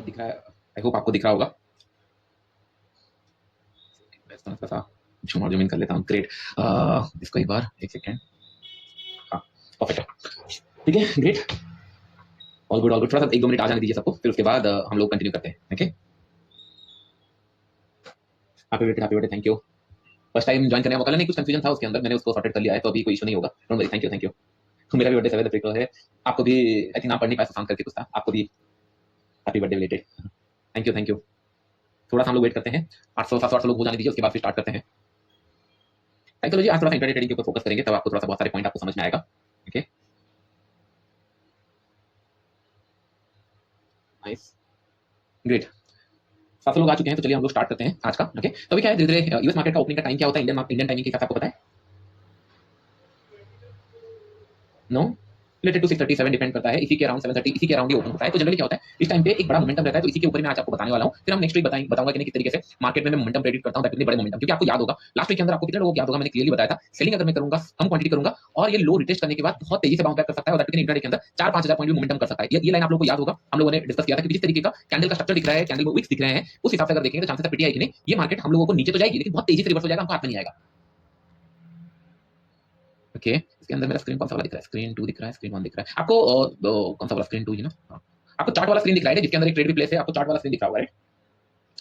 दिख रहा है, आई होप आपको दिख रहा होगा। थोड़ा सा जूम इन कर लेता हूँ। ग्रेट। इसको एक बार, एक सेकेंड। हाँ, परफेक्ट है। ठीक है, great. All good all good. थोड़ा सा 1-2 मिनट आ जाने दीजिए सबको, फिर उसके बाद हम लोग कंटिन्यू करते हैं। Okay, happy birthday, thank you. First time join करने का मौका, नहीं कुछ कंफ्यूजन था उसके अंदर, मैंने उसको सॉर्टेड कर लिया है, तो अभी कोई इशू नहीं होगा। Don't worry, thank you thank you. मेरा भी बर्थडे 7 अप्रैल को है। आपको भी आई थिंक आप पढ़ नहीं पाए, शाम करके कुछ था, आपको भी happy birthday related. Thank you thank you. थोड़ा सा हम लोग वेट करते हैं, 800 700 800 लोग हो जाने दीजिए, उसके बाद फिर स्टार्ट करते हैं साइकोलॉजी। आज थोड़ा सा इंट्राडे ट्रेडिंग के ऊपर फोकस करेंगे, तब आपको थोड़ा सा बहुत सारे पॉइंट आपको समझ में आएगा। Okay, nice, great. 700 लोग आ चुके हैं, तो चलिए हम लोग स्टार्ट करते हैं आज का। ओके, तो अभी क्या है, धीरे धीरे यूएस मार्केट का ओपनिंग का टाइम क्या होता है इंडियन टाइमिंग के हिसाब से आपको पता है? नो, रिलेटेड टू 637 डिपेंड करता है, इसी के अराउंड 730 इसी के अराउंड ही ओपन होता है। तो जनरली क्या होता है, इस टाइम पे एक बड़ा मोमेंटम रहता है, तो इसी के ऊपर मैं आज आपको बताने वाला हूं। फिर हम नेक्स्ट वीक बताऊंगा कि किस तरीके से मार्केट में मैं मोमेंटम प्रेडिक्ट करता हूं, कितने बड़े मोमेंटम, क्योंकि आपको याद होगा लास्ट वीक के अंदर आपको कितने लोगों को याद होगा, मैंने क्लियरली बताया था सेलिंग अगर मैं करूंगा, कम क्वांटिटी करूंगा और ये लो रिटेस्ट करने के बाद बहुत तेजी से बाउंस बैक कर सकता है, और दैट इंट्राडे के अंदर 4-5 हजार पॉइंट भी मोमेंटम कर सकता है। ये लाइन आप लोगों को याद होगा, हम लोगों ने डिस्कस किया था कि जिस तरीके का कैंडल का स्ट्रक्चर दिख रहा है, कैंडल विक्स दिख रहे हैं, उस हिसाब से अगर देखेंगे तो चांसेस है पीटीआई की नहीं, ये मार्केट हम लोगों को नीचे तो जाएगी लेकिन बहुत तेजी से रिवर्स हो जाएगा, हमको हाथ में नहीं आएगा। ओके, इसके अंदर मेरा स्क्रीन कौन सा वाला दिख रहा है? स्क्रीन 2 दिख रहा है, स्क्रीन 1 दिख रहा है आपको? कौन सा वाला? स्क्रीन 2 ही ना? हाँ। आपको चार्ट वाला स्क्रीन दिख रहा है जिसके अंदर एक ट्रेड भी प्लेस है, आपको चार्ट वाला स्क्रीन दिख रहा होगा, राइट?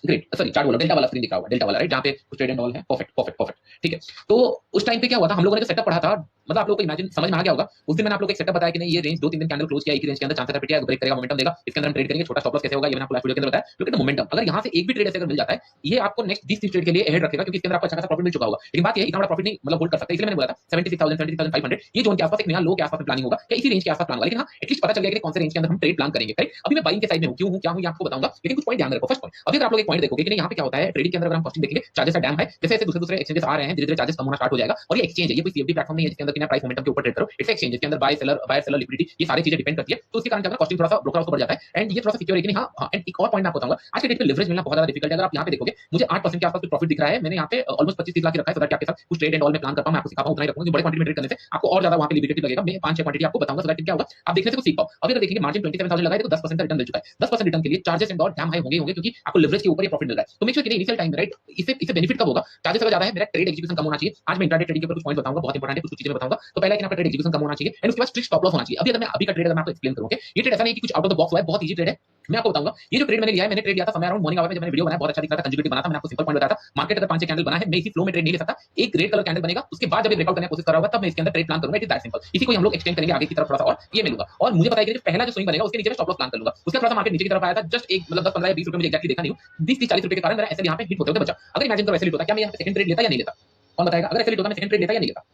ग्रेट, सॉरी चार्ट बोला, डेल्टा वाला स्क्रीन दिख रहा होगा, डेल्टा वाला, राइट, जहां पे कुछ ट्रेड एंड ऑल है। परफेक्ट परफेक्ट परफेक्ट, ठीक है। तो उस टाइम पे क्या हुआ था, हम लोगों ने जो सेटअप पढ़ा था, मतलब आप लोगों को इमेजिन समझ में आ गया होगा। उस दिन मैंने आप लोगों को एक सेटअप बताया कि नहीं, ये रेंज 2-3 दिन कैंडल क्लोज किया, एक रेंज के अंदर चांसेस है पिटिया ब्रेक करेगा, मोमेंटम देगा, इसके अंदर हम ट्रेड करेंगे, छोटा स्टॉप लॉस कैसे होगा ये मैंने आपको लास्ट वीडियो के अंदर बताया। लुक एट द मोमेंटम, अगर यहां से एक भी ट्रेड ऐसे अगर मिल जाता है, ये आपको नेक्स्ट 20-30 ट्रेड के लिए अहेड रखेगा, क्योंकि इसके अंदर आपको अच्छा खासा प्रॉफिट मिल चुका होगा। लेकिन बात ये है, इतना बड़ा प्रॉफिट नहीं मतलब होल्ड कर सकता है, इसलिए मैंने बोला था 76,000 76,500 ये जोन के आसपास एक नया लो के आसपास प्लानिंग होगा, या इसी रेंज के आसपास प्लान होगा। लेकिन हां, एटलीस्ट पता चल गया कि कौन से रेंज के अंदर हम ट्रेड प्लान करेंगे, करेक्ट? अभी मैं बाइंग के साइड में हूं, क्यों हूं, क्या हूं, ये आपको बताऊंगा, लेकिन कुछ पॉइंट ध्यान में रखो। फर्स्ट पॉइंट, अभी अगर आप लोग एक पॉइंट देखोगे कि नहीं, यहां पे क्या होता है ट्रेडिंग के अंदर, अगर हम कॉस्टिंग देखेंगे, चार्जेस का डैम है, जैसे जैसे दूसरे दूसरे एक्सचेंजेस आ रहे हैं, धीरे धीरे चार्जेस कम होना स्टार्ट हो जाएगा। और ये एक्सचेंज है, ये कोई सीएफडी प्लेटफॉर्म नहीं है जिसके अंदर कि प्राइस मोमेंटम के ऊपर ट्रेड करो, इट्स एक्सचेंज जिसके अंदर बायर सेलर लिक्विडिटी ये सारी चीजें डिपेंड करती है। तो उसके कारण क्या होगा, कॉस्टिंग थोड़ा सा ब्रोकर उसको बढ़ जाता है, एंड ये थोड़ा सा सिक्योर है कि नहीं। हाँ, एंड एक और पॉइंट मैं आपको बताऊंगा, आज के डेट पे लिवरेज मिलना बहुत ज्यादा डिफिकल्ट है। अगर आप यहाँ पे देखोगे, मुझे 8% के आसपास प्रॉफिट दिख रहा है, मैंने यहाँ पे ऑलमोस्ट 25-30 लाख रखा है, सो दैट आपके साथ कुछ ट्रेड एंड ऑल में प्लान करता हूं, मैं आपको सिखा पाऊं, उतना ही रखूंगा। बड़े क्वांटिटी में ट्रेड करने से आपको और ज्यादा वहां पे लिक्विडिटी लगेगा। मैं 5-6 क्वांटिटी आपको बताऊंगा, सो दैट क्या होगा, आप देखने से कुछ सीख पाओ। अभी अगर देखेंगे मार्जिन 27,000 लगाए तो 10% का रिटर्न मिल चुका है। 10% रिटर्न के लिए charges and all dam high होंगे, क्योंकि आपको लिवरेज के ऊपर ये प्रॉफिट मिल रहा है। तो मेक श्योर कि इनिशियल टाइम में, राइट, इससे बेनिफिट कब होगा, चार्जेस अगर ज्यादा है, मेरा ट्रेड एग्जीक्यूशन कम होना चाहिए। आज मैं इंट्राडे ट्रेडिंग के ऊपर कुछ पॉइंट बताऊंगा, बहुत इंपॉर्टेंट है, कुछ चीजें बताऊंगा। तो पहला कि आपका ट्रेड एग्जीक्यूशन कम होना चाहिए, एंड उसके बाद स्ट्रिक्ट स्टॉप लॉस होना चाहिए। अभी अगर मैं अभी का ट्रेड अगर मैं आपको एक्सप्लेन करूंगा, ये ट्रेड ऐसा नहीं कि कुछ आउट ऑफ द बॉक्स हुआ है, बहुत इजी ट्रेड है। मैं आपको बताऊंगा, ये जो ट्रेड मैंने लिया है, मैंने ट्रेड लिया था समय अराउंड मॉर्निंग आवर में, जब मैंने वीडियो बनाया बहुत अच्छा दिख रहा था, कंज्यूगेटिव बना था, मैंने आपको सिंपल पॉइंट बताया था, मार्केट अगर 5-6 कैंडल बना है, मैं इसी फ्लो में ट्रेड नहीं ले सकता। एक रेड कलर कैंडल बनेगा, उसके बाद जब ये ब्रेकआउट करने की कोशिश कर रहा होगा, तब मैं इसके अंदर ट्रेड प्लान करूंगा। It is that simple. इसी को हम लोग एक्सटेंड करेंगे आगे की तरफ थोड़ा सा, और ये मिलूंगा। और मुझे पता है कि जो पहला जो स्विंग बनेगा उसके नीचे मैं स्टॉप लॉस प्लान कर लूंगा। उसका थोड़ा सा मार्केट नीचे की तरफ आया था, जस्ट एक मतलब 10-15 या 20 रुपए मुझे एक्जैक्टली देखा नहीं हूं, 20-30-40 रुपए के कारण मेरा एसएल यहाँ पे हिट होते होते बचा। अगर इमेजिन करो ऐसे हिट होता, क्या मैं यहाँ पे सेकंड ट्रेड लेता या नहीं लेता? कौन बताएगा? अगर ऐसे हिट होता, मैं सेकंड ट्रेड लेता या नहीं लेता?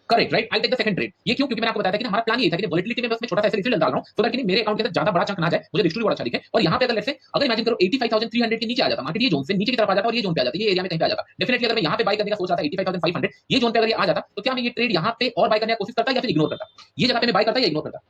Correct, right, I take the second trade. ये क्यों? क्योंकि मैंने आपको बताया था कि हमारा प्लान ये था कि वोलेटिलिटी में बस मैं छोटा सा ऐसे इसलिए डाल रहा हूं, सो दैट कि मेरे अकाउंट के अंदर ज्यादा बड़ा चंक ना जाए, मुझे हिस्ट्री बड़ा अच्छा दिखे। और यहां पे अगर लेट्स से अगर इमेजिन करो 85,300 के नीचे आ जाता मार्केट, ये जोन से नीचे की तरफ आ जाता और ये जोन पे आ जाता, ये एरिया में कहीं पे आ जाता, डेफिनेटली अगर मैं यहां पे बाय करने का सोच रहा था 85,500, ये जोन पे अगर ये आ जाता, तो क्या मैं ये ट्रेड यहां पे और बाय करने की कोशिश करता या फिर इग्नोर करता? ये जगह पे मैं बाय करता या इग्नोर करता?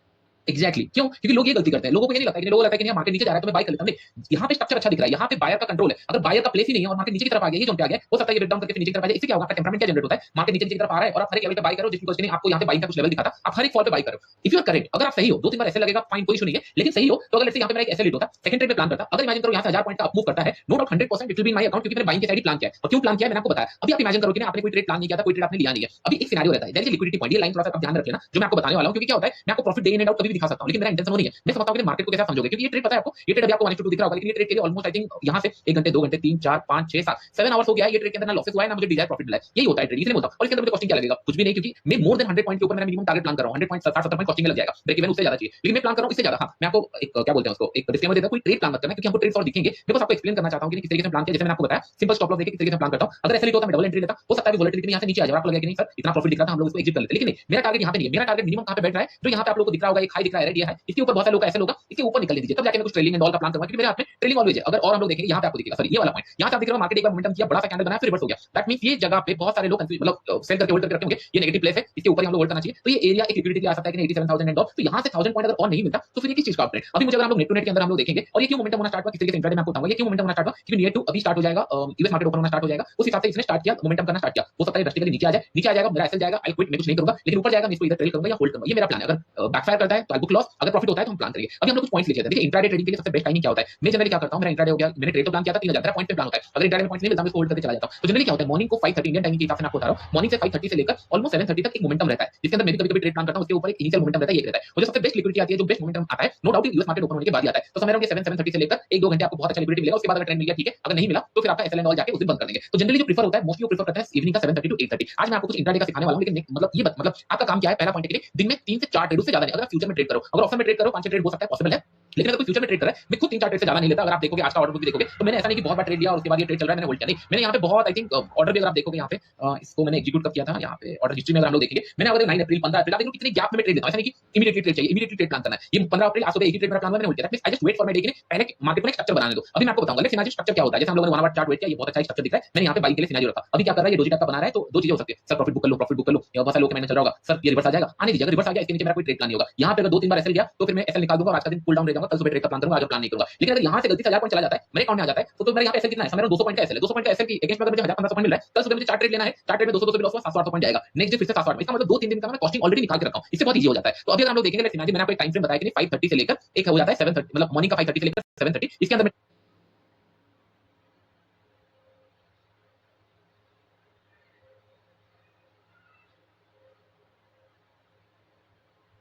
एग्जैक्टली क्यों? क्योंकि लोग ये गलती करते हैं, लोगों को ये नहीं लगता कि, लोगों को लगता है कि मार्केट नीचे जा रहा है तो मैं बाय कर लेता हूं। नहीं, यहाँ पे स्ट्रक्चर अच्छा दिख रहा है, यहाँ पे बायर का कंट्रोल है। अगर बायर का प्लेस ही नहीं है और मार्केट नीचे की तरफ आ गया, ये जोन पे आ गया, हो सकता है ये ब्रेकडाउन करके नीचे की तरफ आ जाए। इससे क्या होगा, आपका टेम्परामेंट क्या जनरेट होता है, मार्केट नीचे की तरफ आ रहा है और आप हर एक लेवल पे बाय करो, जिसकी नहीं आपको यहाँ पे बाइंग का कुछ लेवल दिखा था, आप हर एक फॉल पे बाय करो। इफ यू आर करेक्ट, अगर आप सही हो, 2-3 बार ऐसे लगेगा, फाइन, कोई इशू नहीं है, लेकिन सही हो तो अगर लेट्स से यहाँ पे मेरा एक ऐसे लीड होता, सेकंड ट्रेड पे प्लान करता, अगर इमेजिन करो यहाँ से 1000 पॉइंट का अप मूव करता है, no doubt 100% it will be in my account, क्योंकि मैंने बाइंग की साइड ही प्लान किया है। और क्यों प्लान किया है मैंने आपको बताया। अभी आप इमेजिन करो कि आपने कोई ट्रेड प्लान नहीं किया था, कोई ट्रेड आपने लिया नहीं है, अभी एक सिनेरियो रहता है, देयर इज लिक्विडिटी पॉइंट, ये लाइन थोड़ा सा आप ध्यान रख लेना जो मैं आपको बताने वाला हूं, क्योंकि क्या होता है, मैं आपको profit day in and out कभी भी दिखा सकता हूं, लेकिन मेरा इंटेंशन वो नहीं है। मैं समझता हूं कि मार्केट को कैसे समझोगे, क्योंकि ये ट्रेड पता है आपको, ये ट्रेड अभी आपको 1:2 दिख रहा होगा, लेकिन ये ट्रेड के लिए ऑलमोस्ट आई थिंक यहां से 1 घंटे 2 घंटे 3 4 5 6 7 7 आवर्स हो गया है। ये ट्रेड के अंदर ना लॉसेस हुआ है ना मुझे डिजायर प्रॉफिट मिला है। यही होता है ट्रेड, इसलिए बोलता हूं। और इसके अंदर मुझे कॉस्टिंग क्या लगेगा, कुछ भी नहीं, क्योंकि मैं मोर देन 100 पॉइंट के ऊपर मेरा मिनिमम टारगेट प्लान कर रहा हूं। 100 पॉइंट 60-70 पॉइंट कॉस्टिंग में लग जाएगा, ब्रेक इवन उससे ज्यादा चाहिए, लेकिन मैं प्लान कर रहा हूं इससे ज्यादा। हां, मैं आपको एक क्या बोलते हैं उसको, एक डिस्क्लेमर देता हूं, कोई ट्रेड प्लान मत करना, क्योंकि हमको ट्रेड्स और दिखेंगे। मैं बस आपको एक्सप्लेन करना चाहता हूं कि किस तरीके से प्लान किया, जैसे मैंने आपको बताया सिंपल स्टॉप लॉस देके किस तरीके से प्लान करता हूं। अगर ऐसे होता मैं डबल एंट्री लेता, हो सकता है वोलेटिलिटी में यहां से नीचे आ जाए, आपको लगेगा कि नहीं सर इतना प्रॉफिट दिख रहा था, हम लोग इसको एग्जिट कर लेते, लेकिन नहीं, मेरा टारगेट यहां पे नहीं है। मेरा टारगेट मिनिमम कहां पे बैठ रहा है, जो यहां पे आप लोगों को दिख रहा होगा, एक हाई दिख रहा है, रेड ये है, इसके ऊपर बहुत सारे लोग ऐसे लोग इसके ऊपर निकलने दीजिए, तब जाके मैं कुछ ट्रेलिंग एंड ऑल का प्लान करूंगा, क्योंकि मेरे हाथ में ट्रेलिंग ऑलवेज है। अगर और हम लोग देखेंगे यहां पे आपको दिखेगा, सॉरी ये वाला पॉइंट, यहां से आप देख रहे हो मार्केट एक बार मोमेंटम किया, बड़ा सा कैंडल बनाया, फिर रिवर्स हो गया। दैट मींस ये जगह पे बहुत सारे लोग कंफ्यूज मतलब सेल करके होल्ड करके रखे होंगे, ये नेगेटिव प्लेस है, इसके ऊपर हम लोग होल्ड करना चाहिए। तो ये एरिया एक लिक्विडिटी आ सकता है कि 87,000 एंड ऑल, तो यहां से 1000 पॉइंट अगर और नहीं मिलता तो फिर ये किस चीज का अपडेट। अभी मुझे अगर हम लोग नेट टू नेट के अंदर हम लोग देखेंगे, और ये क्यों मोमेंटम होना स्टार्ट हुआ, किस तरीके से इंट्राडे में आपको बताऊंगा ये क्यों मोमेंटम होना स्टार्ट हुआ, क्योंकि नियर टू अभी स्टार्ट हो जाएगा, यूएस मार्केट ओपन होना स्टार्ट हो जाएगा, उस हिसाब से इसने स्टार्ट किया, मोमेंटम करना स्टार्ट किया। हो सकता है ड्रास्टिकली नीचे आ जाए, नीचे आ जाएगा, मेरा एसएल जाएगा, आई क्विट, मैं कुछ नहीं करूंगा, लेकिन ऊपर जाएगा मैं इसको इधर ट्रेल करूंगा या होल्ड करूंगा, ये मेरा प्लान है। अगर बैकफायर करता है तो बुक लॉस, अगर प्रॉफिट होता है तो हम प्लान करेंगे। अभी हम लोग कुछ पॉइंट्स लिख लेते हैं। देखिए इंट्राडे ट्रेडिंग के लिए सबसे बेस्ट टाइमिंग क्या होता है? मैं जनरली क्या करता हूं, मेरा इंट्राडे हो गया, मैंने ट्रेड तो प्लान किया था 3000, मेरा पॉइंट पे प्लान होता है। अगर इंट्राडे में पॉइंट्स नहीं मिलता मैं इसको होल्ड करके चला जाता हूं। तो जनरली क्या होता है, मॉर्निंग को 5:30 इंडियन टाइमिंग के हिसाब से मैं आपको बता रहा हूं, मॉर्निंग से 5:30 से लेकर ऑलमोस्ट 7:30 तक एक मोमेंटम रहता है, जिसके अंदर मैं भी कभी-कभी ट्रेड प्लान करता हूं, उसके ऊपर एक इनिशियल मोमेंटम रहता है, ये रहता है। मुझे सबसे बेस्ट लिक्विडिटी आती है, जो बेस्ट मोमेंटम आता है, no doubt US market open होने के बाद ही आता है। तो समझ रहा हूं कि 7:30 से लेकर 1-2 घंटे आपको बहुत अच्छा लिक्विडिटी मिलेगा, उसके बाद अगर ट्रेंड मिल गया ठीक है, अगर नहीं मिला तो फिर आपका एसएल एंड ऑल जाके उस दिन बंद कर देंगे। तो जनरली जो प्रेफर होता है, मोस्टली प्रेफर करता है इवनिंग का 7:30 टू 8:30। आज मैं आपको कुछ इंट्राडे का सिखाने वाला हूं, लेकिन मतलब ये मतलब आपका काम क्या है, पहला पॉइंट है कि दिन में 3 से 4 ट्रेड से ज्यादा नहीं। अगर फ्यूचर में ट्रेड करो, अगर ऑप्शन में ट्रेड करो 5-6 ट्रेड हो सकता है, पॉसिबल है, लेकिन अगर कोई फ्यूचर में ट्रेड कर रहा है, मैं खुद 3-4 ट्रेड से ज्यादा नहीं लेता। अगर आप देखोगे आज का ऑर्डर बुक भी देखोगे तो मैंने ऐसा नहीं कि बहुत बार ट्रेड लिया और उसके बाद ये ट्रेड चल रहा है मैंने होल्ड किया, नहीं, मैंने यहाँ पे बहुत आई थिंक ऑर्डर भी अगर आप देखोगे यहाँ पे इसको मैंने एग्जीक्यूट कब किया था, यहाँ पे ऑर्डर हिस्ट्री में अगर हम लोग देखेंगे, मैंने अगर 9 अप्रैल 15 अप्रैल, आप देखो कितने गैप में ट्रेड लेता हूं। ऐसा नहीं कि इमीडिएटली ट्रेड चाहिए, इमीडिएटली ट्रेड प्लान करना है। ये 15 अप्रैल आज सुबह एक ही ट्रेड मेरा प्लान हुआ, मैंने होल्ड किया था। I just wait for my day कि पहले मार्केट को एक स्ट्रक्चर बनाने दो। अभी मैं आपको बताऊंगा लेट्स इमेजिन स्ट्रक्चर क्या होता है। जैसे हम लोगों ने 1 आवर चार्ट वेट किया, ये बहुत अच्छा स्ट्रक्चर दिख रहा है, मैंने यहाँ पे बाई के लिए सिनेरियो रखा। अभी क्या कर रहा है, ये डोजी टाइप का बना रहा है, तो दो चीजें हो सकती है, सर प्रॉफिट बुक कर लो, प्रॉफिट बुक कर लो, या बहुत सारे लोग मैंने चल रहा होगा, सर ये रिवर्स आ जाएगा, आने दीजिए। अगर रिवर्स आ गया इसके नीचे मेरा कोई ट्रेड प्लान नहीं होगा। यहाँ पे अगर 2-3 बार एसएल गया तो फिर मैं एसएल निकाल दूंगा और आज का दिन कूल डाउन रह जाऊंगा, कल सुबह ट्रेड का प्लान करूंगा, आज प्लान नहीं करूंगा। लेकिन अगर यहाँ से गलती से 1000 पॉइंट चला जाता है, मेरे अकाउंट में आ जाता है, तो मेरा यहाँ पे एसएल कितना है, मेरा 200 पॉइंट का एसएल है, 200 पॉइंट का एसएल की अगेंस्ट में अगर मुझे 1000-1500 पॉइंट मिल रहा है, कल सुबह मुझे 4 ट्रेड लेना है, 4 ट्रेड में 200 भी लॉस हुआ, 700-800 पॉइंट जाएगा, नेक्स्ट डे फिर से 700-800। इसका मतलब 2-3 दिन का मैं कॉस्टिंग ऑलरेडी निकाल के रखा हूं, इससे बहुत इजी हो जाता है। तो अभी अगर हम लोग देखेंगे लेट्स इमेजिन मैंने आपको एक टाइम फ्रेम बताया कि 5:30 से लेकर एक हो जाता है 7:30, मतलब मॉर्निंग का 5:30 से लेकर 7:30, इसके अंदर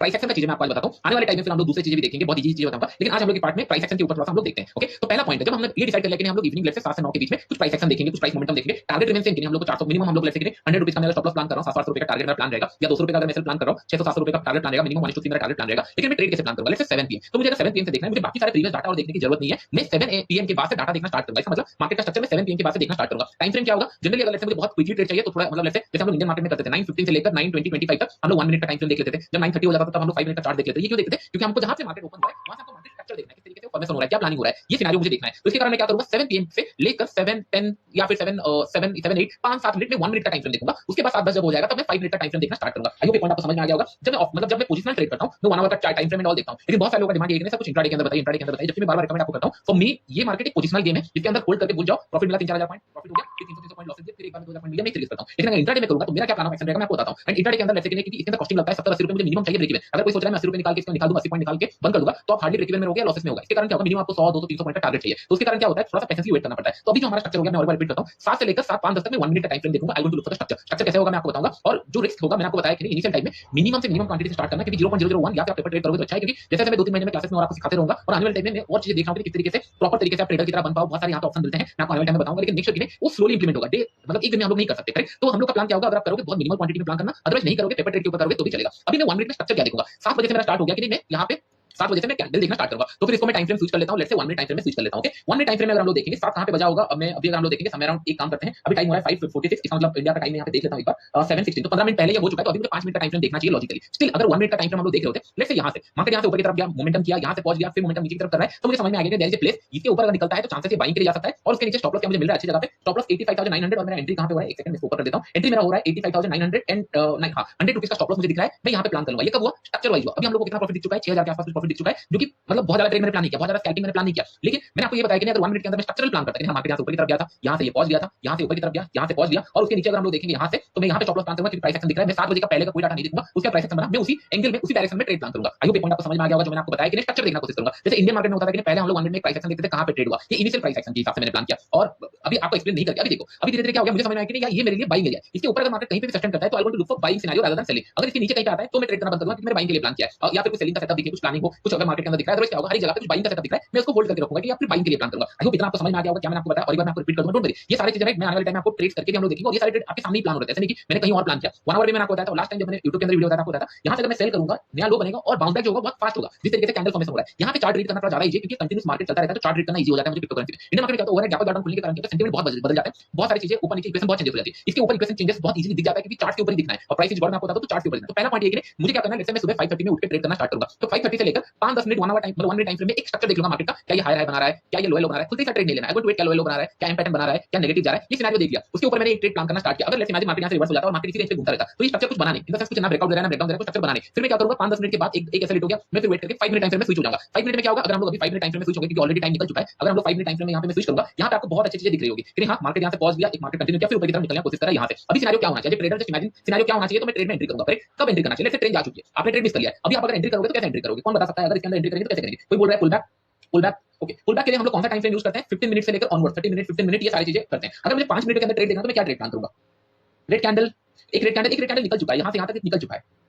प्राइस एक्शन का चीजें मैं आपको आज बताता हूं। आने वाले टाइम में फिर हम लोग दूसरी चीजें भी देखेंगे, बहुत इजी चीजें बताऊंगा, लेकिन आज हम लोग की पार्ट में प्राइस एक्शन के ऊपर थोड़ा सा हम लोग देखते हैं। ओके, तो पहला पॉइंट है, जब हमने ये डिसाइड कर लिया कि हम लोग इवनिंग लेट्स से 7 से 9 के बीच में कुछ प्राइस एक्शन देखेंगे, कुछ प्राइस मोमेंटम देखेंगे, टारगेट रिमेन सेम कि हम लोग को 400 मिनिमम हम लोग लेट्स से 100 रुपीस का मेरा स्टॉप लॉस प्लान कर रहा हूं, 700 रुपए का टारगेट मेरा प्लान रहेगा, या 200 रुपए का अगर मैं सेल प्लान कर रहा हूं, 600-700 रुपए का टारगेट प्लान रहेगा, मिनिमम 1 to 3 मेरा टारगेट प्लान रहेगा। लेकिन मैं ट्रेड कैसे प्लान करूंगा, लेट्स से 7 पीएम, तो मुझे अगर 7 पीएम से देखना है, मुझे बाकी सारे प्रीवियस डाटा और देखने की जरूरत नहीं है, मैं 7 पीएम के बाद से डाटा देखना स्टार्ट करूंगा। इसका मतलब मार्केट का स्ट्रक्चर मैं 7 पीएम के बाद से देखना स्टार्ट करूंगा। टाइम फ्रेम क्या होगा, जनरली अगर लेट्स से मुझे बहुत क्विकली ट्रेड चाहिए तो थोड़ा मतलब लेट्स से जैसे हम लोग इंडियन मार्केट में करते थे 9:15 से लेकर 9:20-25 तक हम लोग 1 मिनट का टाइम फ्रेम देख लेते थे। जब 9:30 हो जाता था तब हम लोग 5 मिनट का चार्ट देख लेते थे। ये क्यों देखते थे, क्योंकि हमको जहां से मार्केट ओपन हुआ है वहां से हमको मार्केट स्ट्रक्चर देखना है, किस तरीके से फॉर्मेशन हो रहा है, क्या प्लानिंग हो रहा है, ये सिनेरियो मुझे देखना है। तो इसके कारण मैं क्या करूंगा, 7 पीएम से लेकर 7:10 या फिर 7:8 5-7 मिनट में 1 मिनट का टाइम फ्रेम देखूंगा। उसके बाद 7:10 जब हो जाएगा तब मैं 5 मिनट का टाइम फ्रेम देखना स्टार्ट करूंगा। आई होप ये पॉइंट आपको समझ में आ गया होगा। जब मैं मतलब जब मैं पोजिशनल ट्रेड करता हूं मैं 1 आवर का टाइम फ्रेम एंड ऑल देखता हूं, लेकिन बहुत सारे लोगों का डिमांड ये है कि सब कुछ इंट्राडे के अंदर बताइए, इंट्राडे के अंदर बताइए, जबकि मैं बार-बार रिकमेंड आपको करता हूं, फॉर मी ये मार्केट एक पोजिशनल गेम है जिसके अंदर होल्ड करके बुल जाओ, प्रॉफिट मिला 3-4000 पॉइंट प्रॉफिट हो गया, फिर 300-300 पॉइंट लॉसेस दिए, फिर एक बार में 2000 पॉइंट मिल गया, मैं रिलीज करता हूं। लेकिन अगर इंट्राडे में करूंगा तो मेरा क्या प्लान ऑफ एक्शन रहेगा मैं आपको बताता हूं। एंड इंट्राडे के अंदर लेट्स से कि इसके अंदर कॉस्टिंग लगता है 70-80 रुपए मुझे मिनिमम चाहिए ब्रेक इवन। अगर कोई सोच रहा है मैं 80 रुपए निकाल के इसको निकाल दूंगा, 80 पॉइंट निकाल के बंद कर दूंगा, तो आप हार्डली ब्रेक इवन में रहोगे, लॉसेस में होगा। इसके कारण क्या होगा, मिनिमम आपको 100 200 300 पॉइंट का टारगेट चाहिए। तो उसके कारण क्या होता है, थोड़ा सा पेशेंसली वेट करना पड़ता है। तो अभी जो हमारा स्ट्रक्चर हो गया मैं और बार रिपीट करता हूं, 7 से लेकर 7-5-10 तक मैं 1 मिनट का टाइम फ्रेम देखूंगा। I want to look for the structure. Structure कैसे होगा मैं आपको बताऊंगा, और जो रिस्क होगा मैंने आपको बताया कि इनिशियल टाइम में मिनिमम से मिनिमम क्वांटिटी से स्टार्ट करना, क्योंकि 0.001 या फिर आप पेपर ट्रेड करोगे तो अच्छा है, क्योंकि जैसे मैं 2-3 महीने में क्लासेस में और आपको सिखाते रहूंगा, और आने वाले टाइम में मैं और चीजें देख रहा हूं कि किस तरीके से प्रॉपर तरीके से आप ट्रेडर की तरह बन पाओ। बहुत सारे यहाँ पे ऑप्शन मिलते हैं, मैं आपको आने वाले टाइम में बताऊंगा, लेकिन नेक्स्ट वीक में वो स्लोली इंप्लीमेंट होगा। डे मतलब एक दिन में हम लोग नहीं कर सकते, करेक्ट। तो हम लोग का प्लान क्या होगा, अगर आप करोगे बहुत मिनिमम क्वांटिटी में प्लान करना, अदरवाइज नहीं करोगे पेपर ट्रेड के ऊपर करोगे तो भी चलेगा। अभी मैं 1 मिनट में स्ट्रक्चर क्या देखूंगा, 7 बजे से मेरा स्टार्ट हो गया कि नहीं, मैं यहाँ पे 7 बजे से मैं कैंडल देखना स्टार्ट करूंगा, तो फिर इसको मैं टाइम फ्रेम स्विच कर लेता हूं, let's say 1 minute time frame में स्विच कर लेता हूं। ओके, 1 मिनट टाइम फ्रेम में अगर हम लोग देखेंगे 7 कहां पे बजा होगा, अब मैं अभी अगर हम लोग देखेंगे समय अराउंड एक काम करते हैं, अभी टाइम हो रहा है 5:46, इसका मतलब इंडिया का टाइम यहां पे देख लेता हूं एक बार 7:16, तो 15 मिनट पहले ये हो चुका है, तो अभी मुझे 5 मिनट का टाइम फ्रेम देखना चाहिए लॉजिकली। स्टिल अगर 1 मिनट का टाइम फ्रेम हम लोग देख रहे होते, लेट्स से यहां से मार्केट यहां से ऊपर की तरफ गया, मोमेंटम किया, यहां से पहुंच गया, फिर मोमेंटम नीचे की तरफ कर रहा है, तो मुझे समझ में आ गया कि देयर इज अ प्लेस, इसके ऊपर अगर निकलता है तो चांसेस ये बाइंग के लिए जा सकता है, और उसके नीचे स्टॉप लॉस क्या मुझे मिल रहा है अच्छी जगह पे, स्टॉप लॉस 85900, और मेरा एंट्री कहां पे हो रहा है, एक सेकंड में इसको ऊपर कर देता हूं, एंट्री मेरा हो रहा है 85900 एंड 100 रुपीस का स्टॉप लॉस मुझे दिख रहा है, मैं यहां पे प्लान करूंगा। ये कब हुआ, स्ट्रक्चर वाइज हुआ। अभी हम लोग को कितना प्रॉफिट दिख चुका है, 6000 के आसपास प्रॉफिट दिख चुका है, जो कि मतलब बहुत ज्यादा ट्रेड मैंने प्लान नहीं किया, बहुत ज्यादा स्कैल्पिंग मैंने प्लान नहीं किया, लेकिन मैंने आपको ये बताया कि अगर 1 मिनट के अंदर मैं स्ट्रक्चरल प्लान करता कि मार्केट यहां से ऊपर की तरफ गया था, यहां से ये पहुंच गया था, यहां से ऊपर की तरफ गया, यहां से पहुंच गया, और उसके नीचे अगर हम लोग देखेंगे यहां से, तो मैं यहां पे स्टॉप लॉस प्लान करूंगा, क्योंकि प्राइस एक्शन दिख रहा है। मैं 7 बजे का पहले का कोई डाटा नहीं देखूंगा, उसका प्राइस एक्शन बना, मैं उसी एंगल में उसी डायरेक्शन में ट्रेड प्लान करूंगा। आई होप ये पॉइंट आपको समझ में आ गया होगा, जो मैंने आपको बताया कि स्ट्रक्चर देखना कोशिश करूंगा। जैसे इंडियन मार्केट में होता था कि पहले हम लोग 1 मिनट में प्राइस एक्शन देखते थे, कहां पे ट्रेड हुआ, ये इनिशियल प्राइस एक्शन के हिसाब से मैंने प्लान किया, और अभी आपको एक्सप्लेन नहीं करके अभी देखो, अभी धीरे-धीरे क्या हो गया, मुझे समझ में आया कि यार ये मेरे लिए बाइंग एरिया है, इसके ऊपर अगर मार्केट कहीं पे भी सस्टेन करता है तो I want to look for buying scenario rather than selling. अगर इसके नीचे कहीं पे आता है तो मैं ट्रेड करना बंद करूंगा, क्योंकि मैंने बाइंग के लिए प्लान किया है, या फिर कुछ सेलिंग का सेटअप दिखे, कुछ प्लानिंग हो, कुछ अगर मार्केट के अंदर दिख रहा है, अदरवाइज क्या होगा, हर जगह पे कुछ बाइंग का सेटअप दिख रहा है, मैं उसको होल्ड करके रखूंगा कि आप बाइंग के लिए प्लान करूंगा। आई होप इतना आपको समझ में आ गया होगा क्या मैंने आपको बताया, और एक बार मैं आपको रिपीट करूंगा, डोंट वरी, ये सारी चीजें मैं आने वाले टाइम में आपको ट्रेड्स करके भी हम लोग देखेंगे, और ये सारे ट्रेड आपके सामने ही प्लान हो रहे हैं, ऐसे नहीं कि मैंने कहीं और प्लान किया। 1 आवर में मैंने आपको बताया था, लास्ट टाइम जब मैंने YouTube के अंदर वीडियो बताया था आपको बताया था, यहां से अगर मैं सेल करूंगा नया लो बनेगा, और बाउंस बैक जो होगा बहुत फास्ट होगा, जिस तरीके से कैंडल फॉर्मेशन हो रहा है। यहां पे चार्ट रीड करना थोड़ा ज्यादा इजी है, क्योंकि कंटीन्यूअस मार्केट चलता रहता है, तो चार्ट रीड करना इजी हो जाता है मुझे क्रिप्टो करेंसी में। इंडियन मार्केट में क्या होता है, ओवरनाइट गैप डाउन खुलने के कारण क्या होता है, सेंटीमेंट बहुत बदल जाता है, बहुत सारी चीजें ऊपर नीचे इक्वेशन बहुत चेंजेस हो जाती है, इसके ऊपर इक्वेशन चेंजेस बहुत इजीली दिख जाता है, क्योंकि चार्ट के ऊपर ही दिखना है, और प्राइस इज गॉड मैं आपको बताता हूं तो चार्ट के ऊपर दिखना है। तो पहला पॉइंट ये है कि मुझे क्या करना है, जैसे मैं सुबह 5:30 में उठ के ट्रेड करना स्टार्ट करूंगा, तो 5:30 से लेकर लेकर 5-10 मिनट 1 आवर टाइम, मतलब 1 मिनट टाइम फ्रेम में एक स्ट्रक्चर देख लूंगा मार्केट का, क्या ये हाई हाई बना रहा है, क्या ये लो लो बना रहा है, खुद से ट्रेड नहीं लेना है, वेट क्या लो लो बना रहा है, क्या एम पैटर्न बना रहा है, क्या नेगेटिव जा रहा है, ये सिनेरियो देख लिया, उसके ऊपर मैंने एक ट्रेड प्लान करना स्टार्ट किया। अगर लेट्स इमेजिन मार्केट यहां से रिवर्स हो जाता है और मार्केट इसी रेंज पे घूमता रहता है, तो ये स्ट्रक्चर कुछ बना नहीं, इन द सेंस कुछ ना ब्रेकआउट दे रहा है ना ब्रेकडाउन दे रहा है, कुछ स्ट्रक्चर बना नहीं। फिर मैं क्या करूंगा, 5-10 मिनट के बाद एक ऐसा लेट हो गया, मैं फिर वेट करके 5 मिनट टाइम फ्रेम में स्विच हो जाऊंगा। 5 मिनट में क्या होगा, अगर हम लोग अभी 5 मिनट टाइम फ्रेम में स्विच हो गए क्योंकि ऑलरेडी टाइम निकल चुका है, अगर हम लोग 5 मिनट टाइम फ्रेम में यहां पे मैं स्विच करूंगा, यहां पे आपको बहुत अच्छी चीजें दिख रही होगी कि हां मार्केट यहां से पॉज दिया, एक मार्केट कंटिन्यू किया, फिर ऊपर की तरफ निकलने की कोशिश कर रहा है यहां से। अभी सिनेरियो क्या होना चाहिए, ट्रेडर जस्ट इमेजिन सिनेरियो क्या होना चाहिए, तो मैं ट्रेड में एंट्री करूंगा। कब एंट्री करना चाहिए, लेट्स से ट्रेड जा चुकी है, आपने ट्रेड मिस कर लिया है, अभी आप अगर एंट्री करोगे तो कैसे एंट्री करोगे, कौन बता सकता है, अगर इसके अंदर एंट्री करेंगे तो कैसे करेंगे। कोई बोल रहा है pull back, pull back, okay pull back के लिए हम लोग कौन सा टाइम फ्रेम यूज करते हैं, 15 मिनट से लेकर ऑनवर्ड, 30 मिनट 15 मिनट, ये सारी चीजें करते हैं। अगर मुझे 5 मिनट के अंदर ट्रेड लेना है तो मैं क्या ट्रेड प्लान करूंगा, रेड कैंडल, एक रेड कैंडल निकल चुका है, यहां से यहां तक निकल चुका है,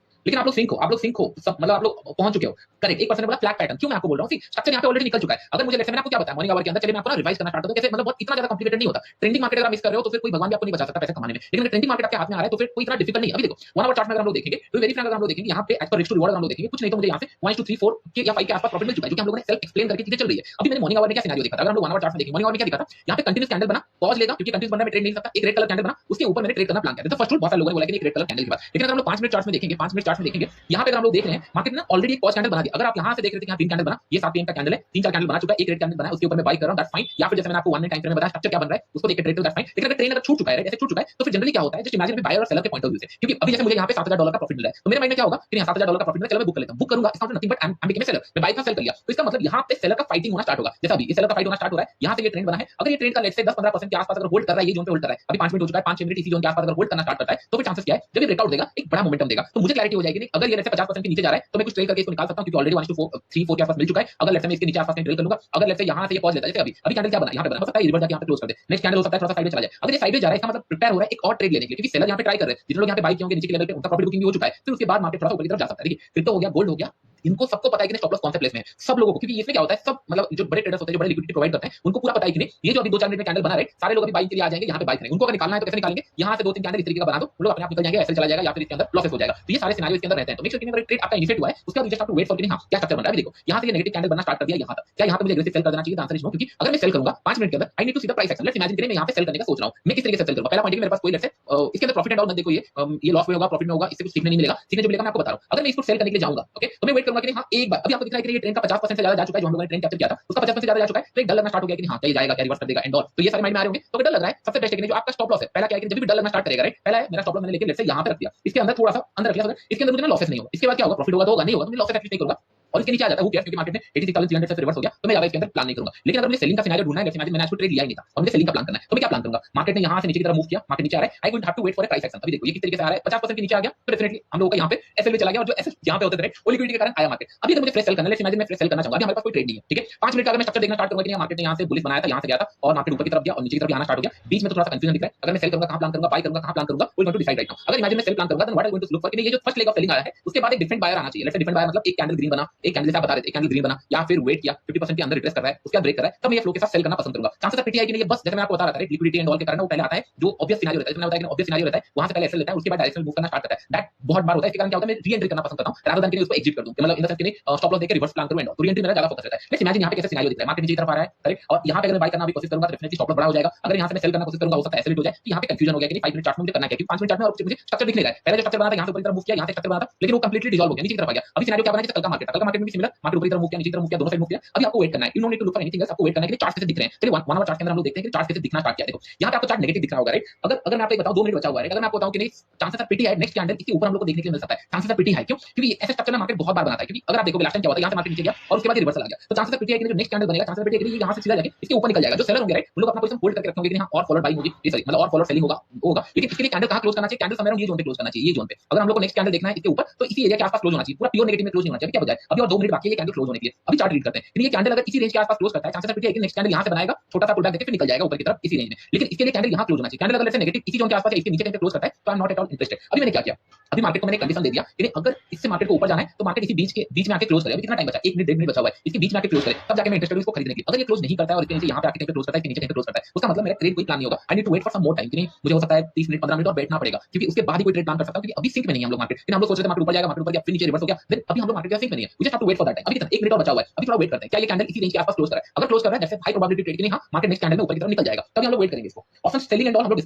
लेकिन आप लोग सिंक हो सब, मतलब आप लोग पहुंच चुके हो। करेक्ट, एक पर्सन ने बोला फ्लैग पैटर्न, क्यों मैं आपको बोल रहा हूं, स्ट्रक्चर यहां पे ऑलरेडी निकल चुका है। अगर मुझे मैंने आपको क्या बताया मॉर्निंग आवर के अंदर, चलिए मैं आपको ना रिवाइज करना स्टार्ट करता हूं कैसे, मतलब बहुत इतना ज्यादा कॉम्प्लिकेटेड नहीं होता। ट्रेंडिंग मार्केट अगर आप मिस कर रहे हो तो फिर कोई भगवान भी आपको नहीं बचा सकता पैसा कमाने में, लेकिन अगर ट्रेंडिंग मार्केट आपके हाथ में आ रहा है तो फिर कोई इतना डिफिकल्ट नहीं है। अभी देखो 1 आवर चार्ट में अगर हम लोग देखेंगे तो वेरी फ्रैंक अगर हम लोग देखेंगे यहां पे as per risk to reward अगर हम लोग देखेंगे, कुछ नहीं तो मुझे यहां से 1 2 3 4 के या 5 के आसपास प्रॉफिट मिल चुका है, जो कि हम लोगों ने सेल्फ एक्सप्लेन करके चीजें चल रही है। अभी मैंने मॉर्निंग आवर में क्या सिनेरियो देखा था, अगर हम लोग 1 आवर चार्ट में देखेंगे, मॉर्निंग आवर में क्या दिखा था, यहां पे कंटीन्यूअस कैंडल बना, पॉज लेगा क्योंकि कंटीन्यूअस बनना में ट्रेड नहीं सकता, एक रेड कलर कैंडल बना, उसके ऊपर मैंने ट्रेड करना प्लान किया था। फर्स्ट रूल बहुत सारे लोगों ने बोला कि एक रेड कलर कैंडल के बाद, लेकिन अगर हम लोग 5 मिनट चार्ट में देखेंगे, 5 मिनट चार्ट में देखेंगे, यहां पे अगर हम लोग देख रहे हैं मार्केट ने ऑलरेडी एक पॉज कैंडल बना दिया। अगर आप यहां से देख रहे थे यहां 3 कैंडल बना, ये 7 पीएम का कैंडल है, 3-4 कैंडल बना चुका है, एक रेड कैंडल बना है, उसके ऊपर मैं बाय कर रहा हूं, दैट्स फाइन। या फिर जैसे मैंने आपको 1 मिनट टाइम फ्रेम में बताया स्ट्रक्चर क्या बन रहा है, उसको देख के ट्रेड करो, दैट्स फाइन। लेकिन अगर ट्रेन अगर छूट चुका है, ऐसे छूट चुका है, तो फिर जनरली क्या होता है, जस्ट इमेजिन बायर और सेलर के पॉइंट ऑफ व्यू से, क्योंकि अभी जैसे मुझे यहां पे $7,000 का प्रॉफिट मिल रहा है, तो मेरे माइंड में क्या होगा कि $7,000 का प्रॉफिट मिला, चलो मैं बुक कर लेता हूं, बुक करूंगा, इसका मतलब nothing but I am becoming seller, मैं बाय था सेल कर लिया, तो इसका मतलब यहां पे सेलर का फाइटिंग होना स्टार्ट होगा। जैसा अभी ये सेलर का फाइट होना स्टार्ट हो रहा है, यहां से ये ट्रेंड बना है, अगर ये ट्रेंड का लेट्स से 10-15% के आसपास अगर होल्ड कर रहा है, ये जोन पे होल्ड कर रहा है, अभी 5 मिनट हो चुका है, 5-6 मिनट इसी जोन के आसपास अगर होल्ड करना स्टार्ट करता है, तो फिर चांसेस क्या है, जब ये ब्रेकआउट देगा एक बड़ा मोमेंटम देगा, तो मुझे क्लैरिटी हो जाएगी, अगर ये लेट्स से 50% के नीचे जा रहा है तो मैं कुछ ट्रेड करके इसको निकाल सकता हूं, क्योंकि ऑलरेडी 1 to 4 3 4 के आसपास मिल चुका है। अगर लेट्स से मैं इसके नीचे आसपास में ट्रेड कर लूंगा, अगर लेट्स से यहां से ये पॉज लेता है, जैसे अभी अभी कैंडल क्या बना, यहां पे बना, हो सकता है रिवर्स जाके यहां पे क्लोज कर दे, नेक्स्ट कैंडल हो सकता है थोड़ा सा साइड में चला जाए। अगर ये साइड में जा रहा है इसका मतलब प्रिपेयर हो रहा है एक और ट्रेड लेने के लिए, क्योंकि सेलर यहां पे ट्राई कर रहे हैं, जितने लोग यहां पे बाय किए होंगे नीचे के लेवल पे उनका प्रॉफिट बुकिंग भी हो चुका है, फिर उसके बाद मार्केट थोड़ा सा ऊपर की तरफ जा सकता है। देखिए क्रिप्टो हो गया, गोल्ड हो गया, इनको सबको पता है कि स्टॉप लॉस कौन से प्लेस में है, सब लोगों को, क्योंकि इसमें क्या होता है, सब मतलब जो बड़े ट्रेडर्स होते हैं, जो बड़े लिक्विडिटी प्रोवाइड करते हैं, उनको पूरा पता है कि नहीं ये जो अभी 2-4 मिनट में कैंडल बना रहे, सारे लोग अभी बाइंग के लिए आ जाएंगे, यहां पे बाय करेंगे। उनको अगर निकालना है तो कैसे निकालेंगे, यहां से 2-3 कैंडल इस तरीके का बना दो, वो लोग अपने आप निकल जाएंगे, एसएल चला जाएगा या फिर इसके अंदर लॉसेस हो जाएगा। तो ये सारे सिनेरियो इसके अंदर रहते हैं। तो मेक श्योर कि अगर ट्रेड आपका इनिशिएट हुआ है उसके बाद just have to wait for कि हां क्या स्ट्रक्चर बन रहा है। अभी देखो यहां से ये नेगेटिव कैंडल बनना स्टार्ट कर दिया यहां तक, क्या यहां पे मुझे एग्रेसिव सेल कर देना चाहिए, आंसर इज नो, क्योंकि अगर मैं सेल करूंगा 5 मिनट के अंदर I need to see the price action. Let's imagine करें मैं यहां पे सेल करने का सोच रहा हूं, मैं किस तरीके से सेल करूंगा। पहला पॉइंट है कि मेरे पास कोई लेट्स से इसके अंदर प्रॉफिट एंड ऑल मत देखो, ये लॉस में होगा, प्रॉफिट में होगा, इससे कुछ सीखने नहीं मिलेगा, सीखने जो मिलेगा मैं आपको बता रहा हूं। अगर मैं इसको सेल करने के लिए जाऊंगा, ओके, तो मैं वेट करूंगा कि हां एक बार, अभी आपको दिख रहा है कि ये ट्रेंड का 50% से ज्यादा जा चुका है, जो हम लोगों ने ट्रेंड कैप्चर किया था उसका 50% से ज्यादा जा चुका है, तो एक डर लगना स्टार्ट हो गया कि हां क्या ये जाएगा, क्या रिवर्स कर देगा एंड ऑल, तो ये सारे माइंड में आ रहे होंगे। तो अगर डर लग रहा है सबसे बेस्ट है कि जो आपका स्टॉप लॉस है, पहला क्या है कि जब भी डर लगना स्टार्ट करेगा, राइट, पहला है मेरा स्टॉप लॉस मैंने लेके लेट्स से यहां पे रख दिया, इसके अंदर थोड़ा सा अंदर रख लिया, इसके अंदर मुझे ना लॉसेस नहीं होगा, इसके बाद क्या होगा, प्रॉफिट होगा तो होगा, नहीं होगा तो मुझे लॉसेस एटलीस्ट नहीं करूंगा, और इसके नीचे आ जाता है वो क्या, क्योंकि मार्केट ने 86,300 से रिवर्स हो गया, तो मैं ज्यादा इसके अंदर प्लान नहीं करूंगा। लेकिन अगर मुझे सेलिंग का सिनेरियो ढूंढना है, जैसे मैंने आज ट्रेड लिया ही नहीं था और मुझे सेलिंग का प्लान करना है, तो मैं क्या प्लान करूंगा, मार्केट ने यहां से नीचे की तरफ मूव किया, मार्केट नीचे आ रहा है, I will have to wait for a price action. अभी देखो ये किस तरीके से आ रहा है, 50% के नीचे आ गया तो डेफिनेटली हम लोगों का यहां पे एसएल में चला गया, और जो एसएल यहां पे होते थे वो लिक्विडिटी के कारण आया मार्केट। अभी अगर मुझे फ्रेश सेल करना है, लेट्स इमेजिन मैं फ्रेश सेल करना चाहूंगा, अभी हमारे पास कोई ट्रेड नहीं है, ठीक है, 5 मिनट का अगर मैं स्ट्रक्चर देखना स्टार्ट करूंगा कि मार्केट ने यहां से बुलिश बनाया था, यहां से गया था और मार्केट ऊपर की तरफ गया और नीचे की तरफ आना स्टार्ट हो गया, बीच में तो थोड़ा सा कंफ्यूजन दिख रहा है, अगर मैं सेल करूंगा कहां प्लान करूंगा, बाय करूंगा कहां प्लान करूंगा, we want to decide right now. अगर इमेजिन मैं सेल प्लान करूंगा, then what I going to look for, कि ये जो फर्स्ट लेग ऑफ सेलिंग आया है उसके बाद एक डिफरेंट बायर आना चाहिए। लेट्स से डिफरेंट बायर मतलब एक कैंडल ग्रीन बना, एक कैंडल से आप बता रहे थे एक कैंडल ग्रीन बना, या फिर वेट किया 50% के अंदर रिट्रेस कर रहा है, उसके बाद ब्रेक कर रहा है, तब मैं ये फ्लो के साथ सेल करना पसंद करूंगा। चांसेस ऑफ पिटी है कि नहीं, ये बस जैसे मैं आपको बता रहा था, लिक्विडिटी एंड ऑल के कारण वो पहले आता है, जो ऑब्वियस सिनेरियो रहता है, मैंने बताया कि ऑब्वियस सिनेरियो रहता है, वहां से पहले एसएल लेता है, उसके बाद डायरेक्शनल मूव करना स्टार्ट करता है, दैट बहुत बार होता है। इसके कारण क्या होता है, मैं री एंट्री करना पसंद करता हूं रादर देन कि उसको एग्जिट कर दूं, मतलब इन द सेंस कि नहीं स्टॉप लॉस देकर रिवर्स प्लान करूं एंड ऑल, तो री एंट्री मेरा ज्यादा फोकस रहता है। लेट्स इमेजिन यहां पे कैसे सिनेरियो दिख रहा है, मार्केट नीचे की तरफ आ रहा है, करेक्ट, और यहां पे अगर मैं बाय करना भी कोशिश करूंगा तो डेफिनेटली स्टॉप लॉस बड़ा हो जाएगा। अगर यहां से मैं सेल करना कोशिश करूंगा हो सकता है एसएल हो जाए, तो यहां पे कंफ्यूजन हो गया कि नहीं 5 मिनट चार्ट में मुझे करना क्या है, क्योंकि 5 मिनट चार्ट में और मुझे स्ट्रक्चर दिख नहीं रहा है, पहले जो स्ट्रक्चर बना था यहां से ऊपर की तरफ मूव किया, यहां से स्ट्रक्चर बना था लेकिन वो कंप्लीटली डिसॉल्व हो गया, नीचे की तरफ आ गया। अभी सिनेरियो क्या बना, जैसे कल का मार्केट में भी सिमिलर, मार्केट ऊपर की तरफ मूव किया, नीचे की तरफ मूव किया, दोनों साइड मूव किया। अभी आपको वेट करना है, you don't need to look for anything else, आपको वेट करना है कि चार्ट कैसे दिख रहे हैं। चलिए 1 आवर चार्ट के अंदर हम लोग देखते हैं कि चार्ट कैसे दिखना स्टार्ट किया। देखो यहां पे आपको चार्ट नेगेटिव दिख रहा होगा, राइट, अगर मैं आपको बताऊं 2 मिनट बचा हुआ है, अगर मैं आपको बताऊं कि नहीं चांसेस ऑफ पिटी है नेक्स्ट कैंडल इसके ऊपर हम लोग को देखने के लिए मिल सकता है, चांसेस ऑफ पिटी है क्यों, क्योंकि ऐसे स्ट्रक्चर में मार्केट बहुत बार बनाता है, क्योंकि अगर आप देखोगे लास्ट टाइम क्या हुआ था, यहां से मार्केट नीचे गया और उसके बाद ये रिवर्सल आ गया, तो चांसेस ऑफ पिटी है कि जो नेक्स्ट कैंडल बनेगा, चांसेस ऑफ पिटी है कि यहां से सीधा जाके इसके ऊपर निकल जाएगा। जो सेलर होंगे, राइट, वो लोग अपना पोजीशन होल्ड करके रखेंगे कि हां और फॉलोड बाइंग होगी, ये सॉरी मतलब और फॉलोड सेलिंग होगा, लेकिन इसके लिए कैंडल कहां क्लोज करना चाहिए, कैंडल समवेयर ये जोन पे क्लोज करना चाहिए, ये जोन पे। अगर हम लोग को नेक्स्ट कैंडल देखना है इसके ऊपर तो इसी एरिया के आसपास क्लोज होना चाहिए, पूरा प्योर नेगेटिव में क्लोज नहीं होना चाहिए। क्या बजाय अभी और 2 मिनट बाकी है ये कैंडल क्लोज होने के लिए, अभी चार्ट रीड करते हैं, ये कैंडल अगर इसी रेंज के आसपास क्लोज करता है, चांसेस ऑफ पिटी है कि नेक्स्ट कैंडल यहां से बनाएगा, छोटा सा पुल बैक देके फिर निकल जाएगा ऊपर की तरफ इसी रेंज में, लेकिन इसके लिए कैंडल यहां क्लोज होना चाहिए। कैंडल अगर से नेगेटिव इसी जोन के आसपास है, इसके नीचे कहीं पे क्लोज करता है तो I am not at all interested. अभी मैंने क्या किया, अभी मार्केट को मैंने कंडीशन दे दिया कि अगर इससे मार्केट को ऊपर जाना है तो मार्केट इसी बीच में आके क्लोज करे। अभी कितना टाइम बचा, 1 मिनट 1.5 मिनट बचा हुआ है, इसके बीच में आके क्लोज करे, तब जाके मैं इंटरेस्टेड हूं इसको खरीदने की। अगर ये क्लोज नहीं करता है और इसके नीचे यहां पे आके कहीं पे क्लोज करता है, इसके नीचे कहीं पे क्लोज करता है, उसका मतलब मेरा ट्रेड कोई प्लान नहीं होगा। I need to wait for some more time, कि नहीं मुझे हो सकता है 30 मिनट 15 मिनट और बैठना पड़ेगा, क्योंकि उसके बाद ही कोई ट्रेड प्लान कर सकता हूं, क्योंकि अभी सिंक में नहीं है हम लोग मार्केट। हम लोग सोच रहे थे मार्केट ऊपर जाएगा, मार्केट ऊपर गया फिर नीचे रिवर्स हो गया, देन अभी हम लोग मार्केट के सिंक में नहीं है, मुझे have to wait for that time. अभी कितना 1 मिनट और बचा हुआ है, अभी थोड़ा वेट करते हैं, क्या ये कैंडल इसी रेंज के आसपास क्लोज कर रहा है, अगर क्लोज कर रहा है दैट्स हाई प्रोबेबिलिटी ट्रेड कि नहीं हां मार्केट नेक्स्ट कैंडल में ऊपर की तरफ निकल जाएगा, तभी हम लोग वेट करेंगे इसको। ऑप्शन सेलिंग एंड ऑल हम लोग